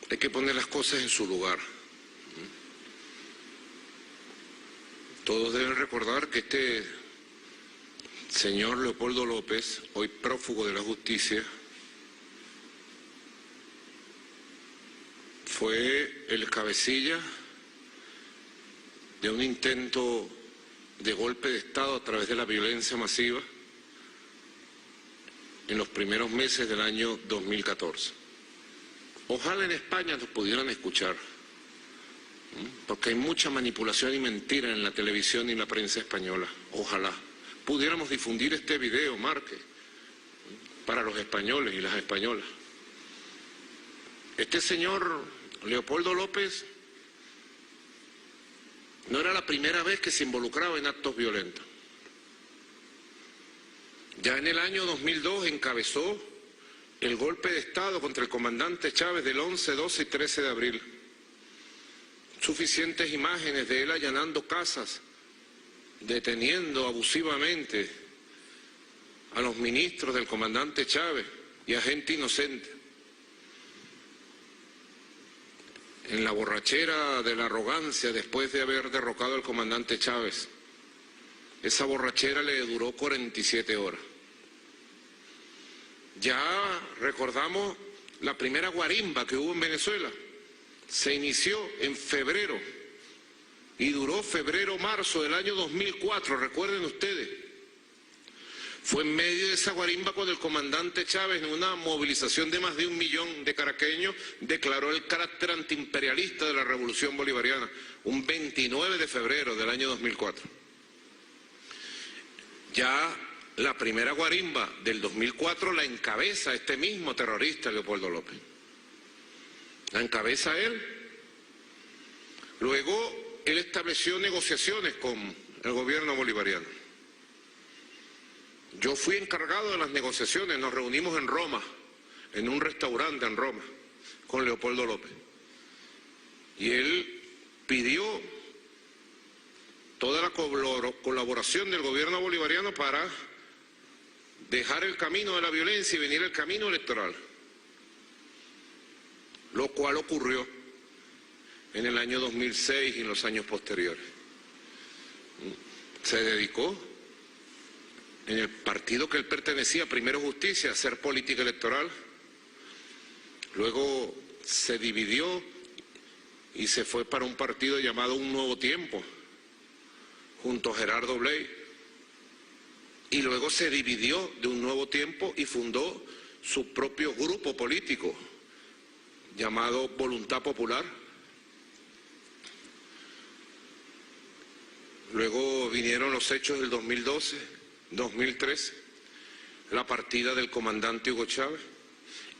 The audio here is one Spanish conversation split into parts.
Hay que poner las cosas en su lugar. Todos deben recordar que este señor Leopoldo López, hoy prófugo de la justicia, fue el cabecilla de un intento de golpe de Estado a través de la violencia masiva en los primeros meses del año 2014. Ojalá en España nos pudieran escuchar, porque hay mucha manipulación y mentira en la televisión y en la prensa española. Ojalá pudiéramos difundir este video, Marque, para los españoles y las españolas. Este señor Leopoldo López no era la primera vez que se involucraba en actos violentos. Ya en el año 2002 encabezó el golpe de Estado contra el comandante Chávez del 11, 12 y 13 de abril. Suficientes imágenes de él allanando casas, deteniendo abusivamente a los ministros del comandante Chávez y a gente inocente. En la borrachera de la arrogancia después de haber derrocado al comandante Chávez. Esa borrachera le duró 47 horas. Ya recordamos la primera guarimba que hubo en Venezuela. Se inició en febrero y duró febrero-marzo del año 2004, recuerden ustedes. Fue en medio de esa guarimba cuando el comandante Chávez, en una movilización de más de 1 millón de caraqueños, declaró el carácter antiimperialista de la revolución bolivariana, un 29 de febrero del año 2004. Ya la primera guarimba del 2004 la encabeza este mismo terrorista, Leopoldo López. La encabeza él. Luego, él estableció negociaciones con el gobierno bolivariano. Yo fui encargado de las negociaciones, nos reunimos en Roma, en un restaurante en Roma, con Leopoldo López. Y él pidió toda la colaboración del gobierno bolivariano para dejar el camino de la violencia y venir el camino electoral, lo cual ocurrió en el año 2006 y en los años posteriores. Se dedicó en el partido que él pertenecía, Primero Justicia, a hacer política electoral. Luego se dividió y se fue para un partido llamado Un Nuevo Tiempo, junto a Gerardo Bley. Y luego se dividió de Un Nuevo Tiempo y fundó su propio grupo político, llamado Voluntad Popular. Luego vinieron los hechos del 2012, 2013, la partida del comandante Hugo Chávez,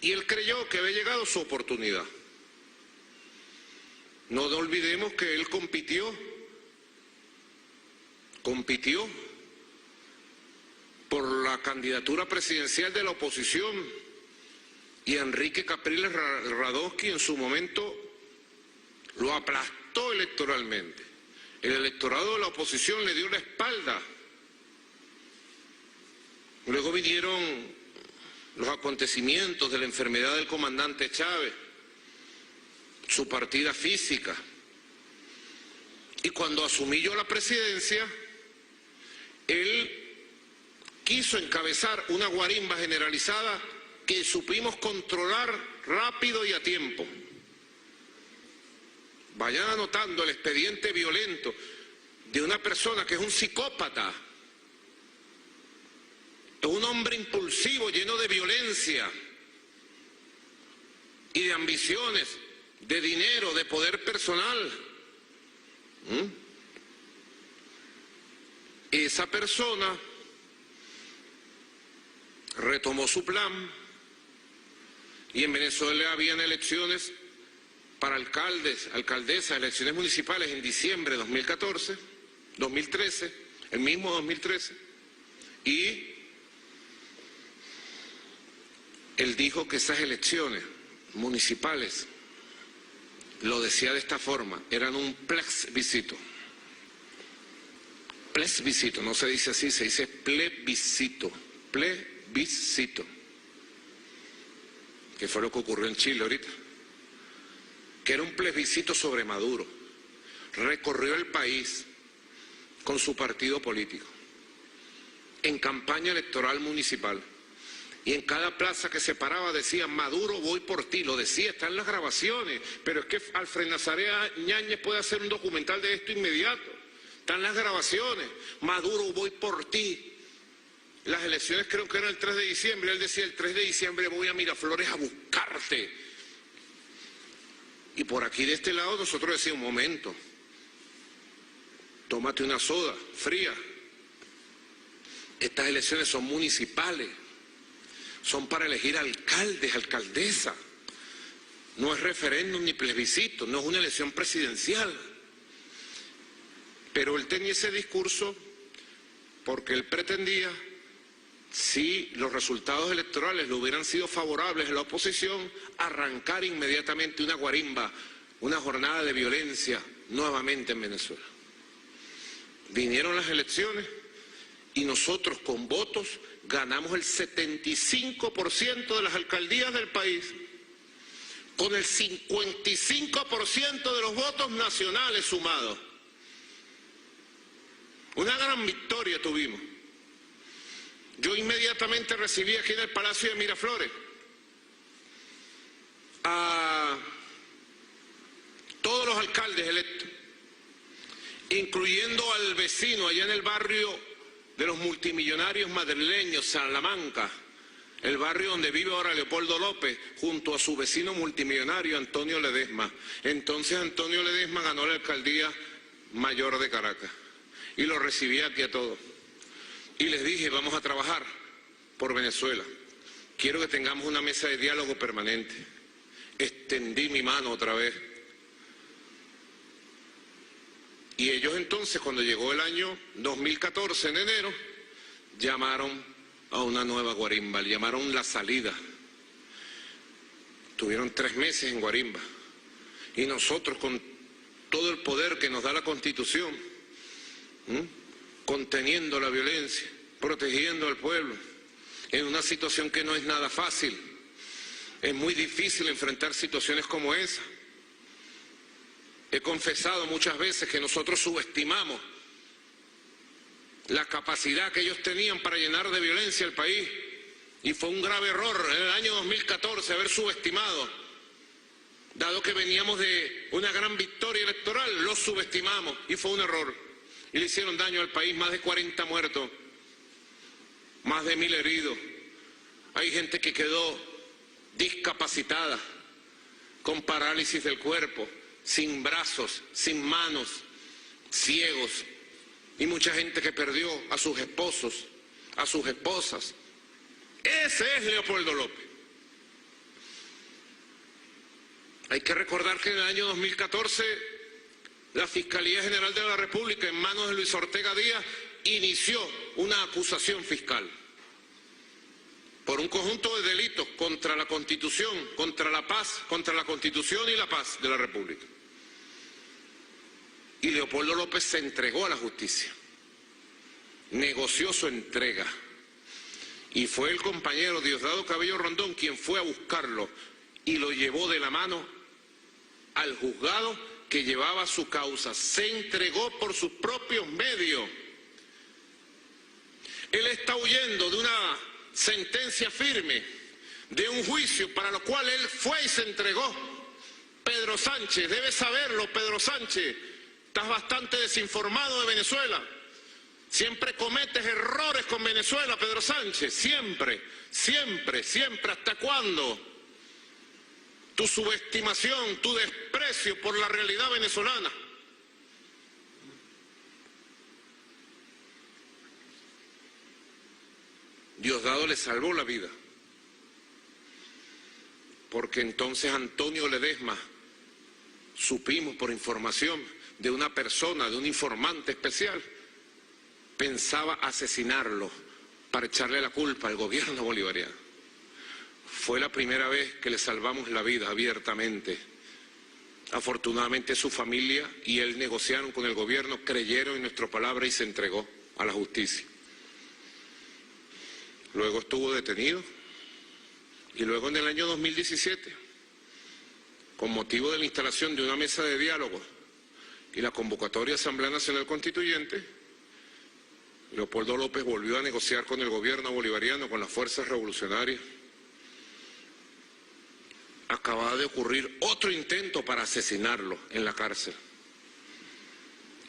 y él creyó que había llegado su oportunidad. No olvidemos que él compitió por la candidatura presidencial de la oposición, y Enrique Capriles Radonsky en su momento lo aplastó electoralmente. El electorado de la oposición le dio la espalda. Luego vinieron los acontecimientos de la enfermedad del comandante Chávez, su partida física. Y cuando asumí yo la presidencia, él quiso encabezar una guarimba generalizada que supimos controlar rápido y a tiempo. Vayan anotando el expediente violento de una persona que es un psicópata, es un hombre impulsivo, lleno de violencia y de ambiciones, de dinero, de poder personal. Esa persona retomó su plan y en Venezuela habían elecciones para alcaldes, alcaldesas, elecciones municipales en diciembre de 2013, el mismo 2013, y él dijo que esas elecciones municipales, lo decía de esta forma, eran un plebiscito. Plebiscito, no se dice así, se dice plebiscito, plebiscito, que fue lo que ocurrió en Chile ahorita. que era un plebiscito sobre Maduro, recorrió el país con su partido político, en campaña electoral municipal, y en cada plaza que se paraba decía: Maduro, voy por ti. Lo decía, están las grabaciones, pero es que Alfred Nazario Ñáñez puede hacer un documental de esto inmediato. Están las grabaciones: Maduro, voy por ti. Las elecciones creo que eran el 3 de diciembre, él decía: el 3 de diciembre voy a Miraflores a buscarte. Y por aquí de este lado nosotros decíamos: un momento, tómate una soda fría. Estas elecciones son municipales, son para elegir alcaldes, alcaldesas. No es referéndum ni plebiscito, no es una elección presidencial. Pero él tenía ese discurso porque él pretendía, si los resultados electorales le hubieran sido favorables a la oposición, arrancar inmediatamente una guarimba, una jornada de violencia nuevamente en Venezuela. Vinieron las elecciones y nosotros con votos ganamos el 75% de las alcaldías del país, con el 55% de los votos nacionales sumados. Una gran victoria tuvimos. Yo inmediatamente recibí aquí en el Palacio de Miraflores a todos los alcaldes electos, incluyendo al vecino allá en el barrio de los multimillonarios madrileños, Salamanca, el barrio donde vive ahora Leopoldo López, junto a su vecino multimillonario Antonio Ledesma. Entonces Antonio Ledesma ganó la alcaldía mayor de Caracas y lo recibí aquí a todos. Y les dije: vamos a trabajar por Venezuela. Quiero que tengamos una mesa de diálogo permanente. Extendí mi mano otra vez. Y ellos entonces, cuando llegó el año 2014, en enero, llamaron a una nueva guarimba, le llamaron La Salida. Tuvieron 3 meses en guarimba. Y nosotros, con todo el poder que nos da la Constitución, conteniendo la violencia, protegiendo al pueblo, en una situación que no es nada fácil. Es muy difícil enfrentar situaciones como esa. He confesado muchas veces que nosotros subestimamos la capacidad que ellos tenían para llenar de violencia el país, y fue un grave error en el año 2014 haber subestimado, dado que veníamos de una gran victoria electoral, los subestimamos y fue un error. Y le hicieron daño al país: más de 40 muertos, más de 1000 heridos. Hay gente que quedó discapacitada, con parálisis del cuerpo, sin brazos, sin manos, ciegos. Y mucha gente que perdió a sus esposos, a sus esposas. Ese es Leopoldo López. Hay que recordar que en el año 2014... la Fiscalía General de la República, en manos de Luis Ortega Díaz, inició una acusación fiscal por un conjunto de delitos contra la Constitución, contra la paz, contra la Constitución y la paz de la República. Y Leopoldo López se entregó a la justicia, negoció su entrega, y fue el compañero Diosdado Cabello Rondón quien fue a buscarlo y lo llevó de la mano al juzgado que llevaba su causa. Se entregó por sus propios medios. Él está huyendo de una sentencia firme, de un juicio para lo cual él fue y se entregó. Pedro Sánchez, debes saberlo, Pedro Sánchez, estás bastante desinformado de Venezuela. Siempre cometes errores con Venezuela, Pedro Sánchez, siempre, siempre, siempre. ¿Hasta cuándo? Tu subestimación, tu desprecio por la realidad venezolana. Diosdado le salvó la vida, porque entonces Antonio Ledesma, supimos por información de una persona, de un informante especial, pensaba asesinarlo para echarle la culpa al gobierno bolivariano. Fue la primera vez que le salvamos la vida abiertamente. Afortunadamente su familia y él negociaron con el gobierno, creyeron en nuestra palabra y se entregó a la justicia. Luego estuvo detenido y luego en el año 2017 con motivo de la instalación de una mesa de diálogo y la convocatoria de Asamblea Nacional Constituyente, Leopoldo López volvió a negociar con el gobierno bolivariano, con las fuerzas revolucionarias. Acababa de ocurrir otro intento para asesinarlo en la cárcel.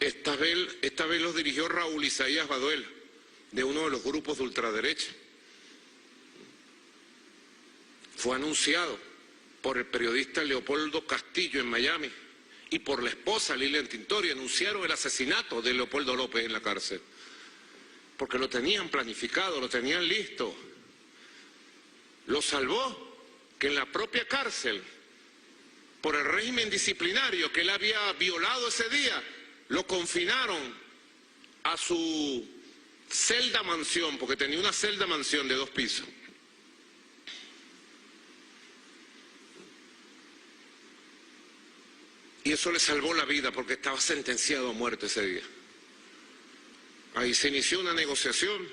Esta vez los dirigió Raúl Isaías Baduel, de uno de los grupos de ultraderecha. Fue anunciado por el periodista Leopoldo Castillo en Miami y por la esposa Lilian Tintori. Anunciaron el asesinato de Leopoldo López en la cárcel, porque lo tenían planificado, lo tenían listo. Lo salvó que en la propia cárcel, por el régimen disciplinario que él había violado ese día, lo confinaron a su celda mansión, porque tenía una celda mansión de 2 pisos. Y eso le salvó la vida porque estaba sentenciado a muerte ese día. Ahí se inició una negociación.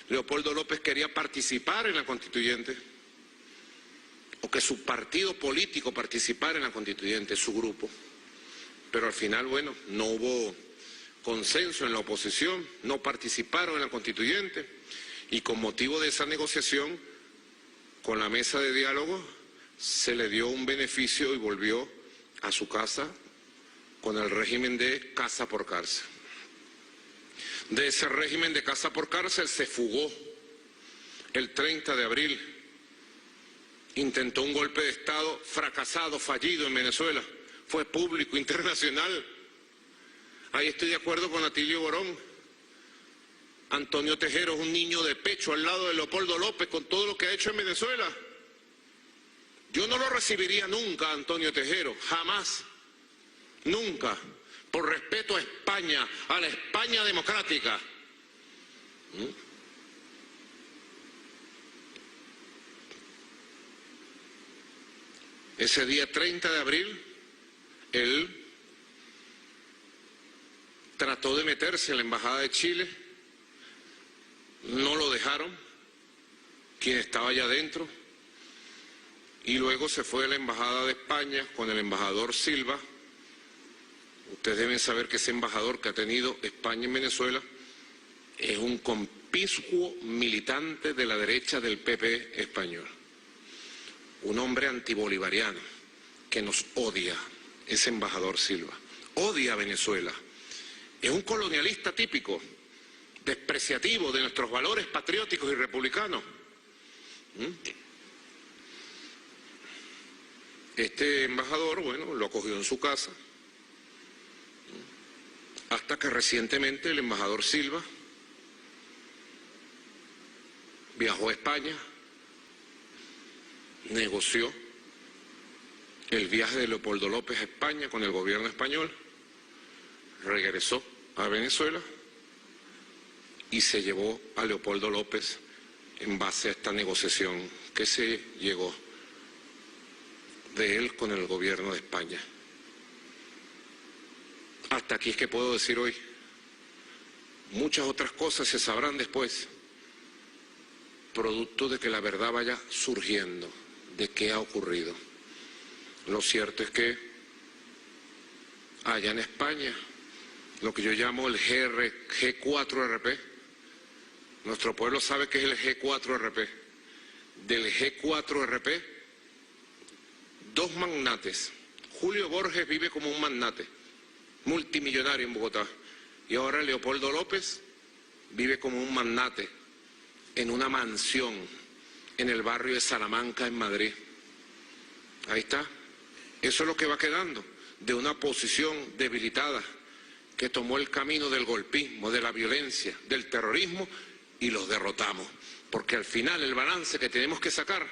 Leopoldo López quería participar en la constituyente, o que su partido político participara en la constituyente, su grupo. Pero al final, bueno, no hubo consenso en la oposición, no participaron en la constituyente, y con motivo de esa negociación, con la mesa de diálogo, se le dio un beneficio y volvió a su casa con el régimen de casa por cárcel. De ese régimen de casa por cárcel se fugó el 30 de abril. Intentó un golpe de Estado fracasado, fallido en Venezuela. Fue público, internacional. Ahí estoy de acuerdo con Atilio Borón. Antonio Tejero es un niño de pecho al lado de Leopoldo López con todo lo que ha hecho en Venezuela. Yo no lo recibiría nunca, Antonio Tejero, jamás, nunca, por respeto a España, a la España democrática. Ese día 30 de abril, él trató de meterse en la Embajada de Chile, no lo dejaron, quien estaba allá adentro, y luego se fue a la Embajada de España con el embajador Silva. Ustedes deben saber que ese embajador que ha tenido España en Venezuela es un conspicuo militante de la derecha del PP español. Un hombre antibolivariano que nos odia, ese embajador Silva. Odia a Venezuela. Es un colonialista típico, despreciativo de nuestros valores patrióticos y republicanos. Este embajador, bueno, lo acogió en su casa, hasta que recientemente el embajador Silva viajó a España, negoció el viaje de Leopoldo López a España con el gobierno español, regresó a Venezuela y se llevó a Leopoldo López en base a esta negociación que se llegó de él con el gobierno de España. Hasta aquí es que puedo decir hoy. Muchas otras cosas se sabrán después, producto de que la verdad vaya surgiendo de qué ha ocurrido. Lo cierto es que allá en España, lo que yo llamo el G4RP, nuestro pueblo sabe que es el G4RP. Del G4RP, 2 magnates. Julio Borges vive como un magnate, multimillonario en Bogotá. Y ahora Leopoldo López vive como un magnate en una mansión en el barrio de Salamanca, en Madrid. Ahí está. Eso es lo que va quedando de una posición debilitada que tomó el camino del golpismo, de la violencia, del terrorismo, y los derrotamos. Porque al final el balance que tenemos que sacar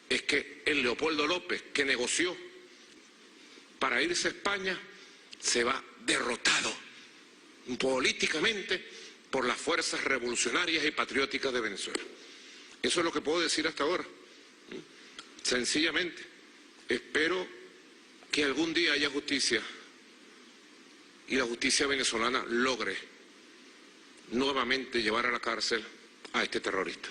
es que el Leopoldo López, que negoció para irse a España, se va derrotado políticamente por las fuerzas revolucionarias y patrióticas de Venezuela. Eso es lo que puedo decir hasta ahora. Sencillamente, espero que algún día haya justicia y la justicia venezolana logre nuevamente llevar a la cárcel a este terrorista.